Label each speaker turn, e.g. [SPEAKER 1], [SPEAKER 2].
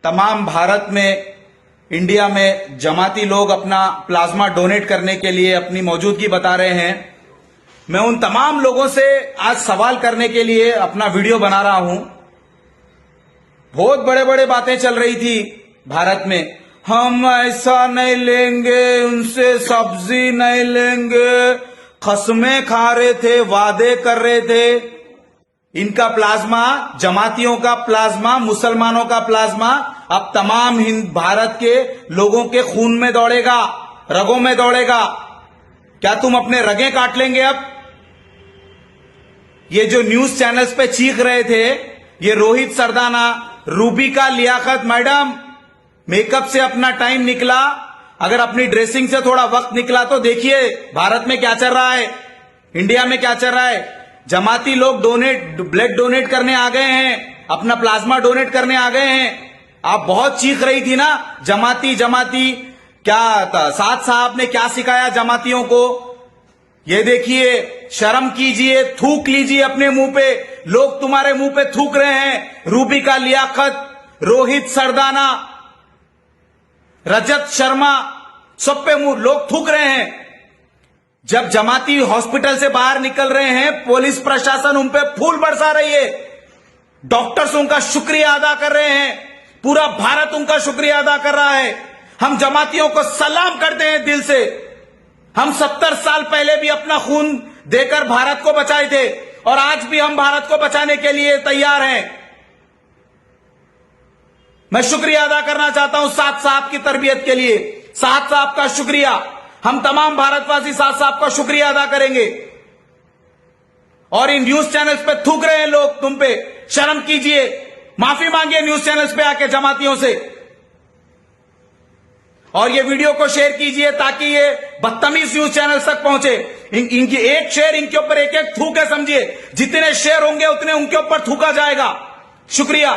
[SPEAKER 1] तमाम भारत में, इंडिया में जमाती लोग अपना प्लाज्मा डोनेट करने के लिए अपनी मौजूदगी बता रहे हैं। मैं उन तमाम लोगों से आज सवाल करने के लिए अपना वीडियो बना रहा हूं। बहुत बड़े बड़े बातें चल रही थी भारत में, हम ऐसा नहीं लेंगे, उनसे सब्जी नहीं लेंगे, खसमें खा रहे थे, वादे कर रहे थे। इनका प्लाज्मा, जमातियों का प्लाज्मा, मुसलमानों का प्लाज्मा अब तमाम भारत के लोगों के खून में दौड़ेगा, रगों में दौड़ेगा। क्या तुम अपने रगें काट लेंगे अब? ये जो न्यूज चैनल्स पे चीख रहे थे, ये रोहित सरदाना, रूबिका लियाकत मैडम, मेकअप से अपना टाइम निकला, अगर अपनी ड्रेसिंग से थोड़ा वक्त निकला तो देखिए भारत में क्या चल रहा है, इंडिया में क्या चल रहा है। जमाती लोग ब्लड डोनेट करने आ गए हैं, अपना प्लाज्मा डोनेट करने आ गए हैं। आप बहुत चीख रही थी ना, जमाती जमाती। क्या था, साद साहब ने क्या सिखाया जमातियों को? ये देखिए, शर्म कीजिए, थूक लीजिए अपने मुंह पे। लोग तुम्हारे मुंह पे थूक रहे हैं। रूबिका लियाकत, रोहित सरदाना, रजत शर्मा, सब पे मुंह लोग थूक रहे हैं। जब जमाती हॉस्पिटल से बाहर निकल रहे हैं, पुलिस प्रशासन उन पे फूल बरसा रही है, डॉक्टर्स उनका शुक्रिया अदा कर रहे हैं, पूरा भारत उनका शुक्रिया अदा कर रहा है। हम जमातियों को सलाम करते हैं दिल से। हम 70 साल पहले भी अपना खून देकर भारत को बचाए थे और आज भी हम भारत को बचाने के लिए तैयार हैं। मैं शुक्रिया अदा करना चाहता हूं साद साहब की तरबियत के लिए। साद साहब का शुक्रिया, हम तमाम भारतवासी साद साहब का शुक्रिया अदा करेंगे। और इन न्यूज चैनल्स पे थूक रहे हैं लोग तुम पे, शर्म कीजिए, माफी मांगिए न्यूज चैनल्स पे आके जमातियों से। और ये वीडियो को शेयर कीजिए ताकि ये बदतमीज न्यूज चैनल तक पहुंचे। इनकी एक शेयर इनके ऊपर एक एक थूक है, समझिए। जितने शेयर होंगे उतने उनके ऊपर थूका जाएगा। शुक्रिया।